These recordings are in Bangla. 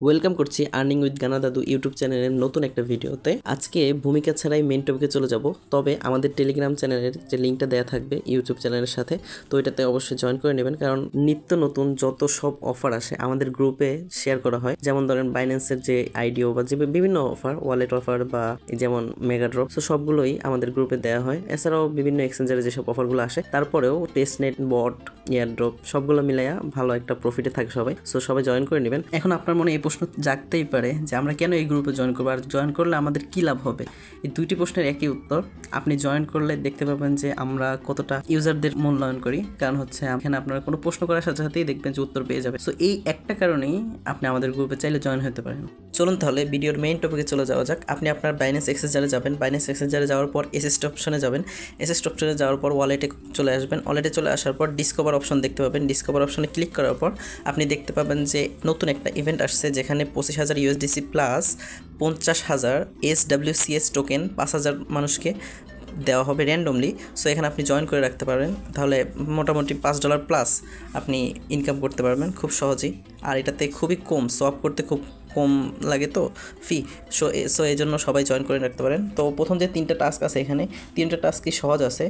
ওয়েলকাম করছি আর্নিং উইথ গানা দাদু ইউটিউব চ্যানেলের নতুন একটা ভিডিওতে। আজকে ভূমিকা ছাড়াই মেন টপিকে চলে যাব, তবে আমাদের টেলিগ্রাম চ্যানেলের যে লিঙ্কটা দেওয়া থাকবে ইউটিউব চ্যানেলের সাথে, তো এটাতে অবশ্যই জয়েন করে নেবেন, কারণ নিত্য নতুন যত সব অফার আসে আমাদের গ্রুপে শেয়ার করা হয়। যেমন ধরেন বাইন্যান্সের যে আইডিও বা যে বিভিন্ন অফার, ওয়ালেট অফার বা যেমন মেগা ড্রপ, তো সবগুলোই আমাদের গ্রুপে দেওয়া হয়। এছাড়াও বিভিন্ন এক্সচেঞ্জারে যেসব অফারগুলো আসে, তারপরেও টেস্টনেট, বট, এয়ার ড্রপ সবগুলো মিলাইয়া ভালো একটা প্রফিটে থাকে সবাই। সো সবাই জয়েন করে নেবেন। এখন আপনার মনে এই প্রশ্ন জাগতেই পারে যে আমরা কেন এই গ্রুপে জয়েন করবো, আর জয়েন করলে আমাদের কী লাভ হবে। এই দুইটি প্রশ্নের একই উত্তর। আপনি জয়েন করলে দেখতে পাবেন যে আমরা কতটা ইউজারদের মূল্যায়ন করি, কারণ হচ্ছে এখানে আপনারা কোনো প্রশ্ন করার সাথে সাথেই দেখবেন যে উত্তর পেয়ে যাবে। সো এই একটা কারণেই আপনি আমাদের গ্রুপে চাইলে জয়েন হতে পারেন। চলুন তাহলে ভিডিওর মেইন টপিকে চলে যাওয়া যাক। আপনি আপনার বাইন্যান্স এক্সচেঞ্জারে যাবেন, বাইন্যান্স এক্সচেঞ্জারে যাওয়ার পর এসএসটি অপশনে যাবেন, এসএসটি অপশনে যাওয়ার পর ওয়ালেটে চলে আসবেন, ওয়ালেটে চলে আসার পর ডিসকভার অপশন দেখতে পাবেন। ডিসকভার অপশনে ক্লিক করার পর আপনি দেখতে পাবেন যে নতুন একটা ইভেন্ট আসছে, যেখানে 25,000 ইউএসডিসি প্লাস 50,000 SWCS টোকেন 5,000 মানুষকে দেওয়া হবে র্যান্ডমলি। সো এখানে আপনি জয়েন করে রাখতে পারবেন, তাহলে মোটামুটি $5 প্লাস আপনি ইনকাম করতে পারবেন খুব সহজেই। আর এটাতে খুবই কম, সোয়াপ করতে খুব কম লাগে তো ফি। সো এই জন্য সবাই জয়েন করে রাখতে পারেন। তো প্রথম যে 3টা টাস্ক আছে, এখানে 3টা টাস্কই সহজ আছে।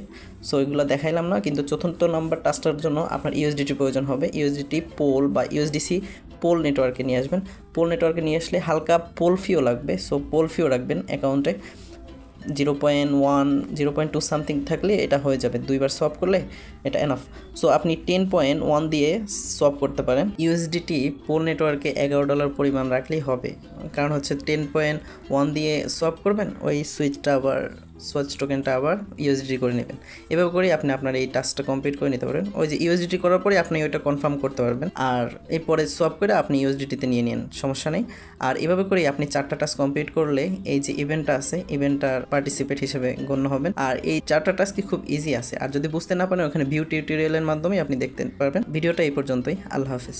সো এগুলো দেখাইলাম না, কিন্তু চতুর্থ নম্বর টাস্কটার জন্য আপনার ইউএসডিটি প্রয়োজন হবে। ইউএসডিটি পোল বা ইউএসডিসি পোল নেটওয়ার্কে নিয়ে আসবেন। পোল নেটওয়ার্কে নিয়ে আসলে হালকা পোল ফিও লাগবে, সো পোল ফিও রাখবেন অ্যাকাউন্টে। 0.1 0.2 সামথিং থাকলে এটা হয়ে যাবে, 2বার সোয়াপ করলে এটা এনাফ। সো আপনি 10.1 দিয়ে সোয়াপ করতে পারেন। ইউএসডিটি পোল নেটওয়ার্কে $11 পরিমাণ রাখলেই হবে, কারণ হচ্ছে 10.1 দিয়ে সোয়াপ করবেন, ওই সুইচ টোকেনটা আবার ইউএসডিটি করে নেবেন। এভাবে করে আপনি আপনার এই টাস্কটা কমপ্লিট করে নিতে পারবেন। ওই যে ইউএসডিটি করার পরে আপনি ওইটা কনফার্ম করতে পারবেন, আর এরপরে সোয়াপ করে আপনি ইউএসডিটিতে নিয়ে নিন, সমস্যা নেই। আর এভাবে করেই আপনি 4টা টাস্ক কমপ্লিট করলে এই যে ইভেন্টটা আছে, ইভেন্টটার পার্টিসিপেট হিসেবে গণ্য হবেন। আর এই 4টা টাস্কই খুব ইজি আছে, আর যদি বুঝতে না পারেন ওখানে ভিউ টিউটোরিয়ালের মাধ্যমে আপনি দেখতে পারবেন। ভিডিওটা এই পর্যন্তই, আল্লাহ হাফেজ।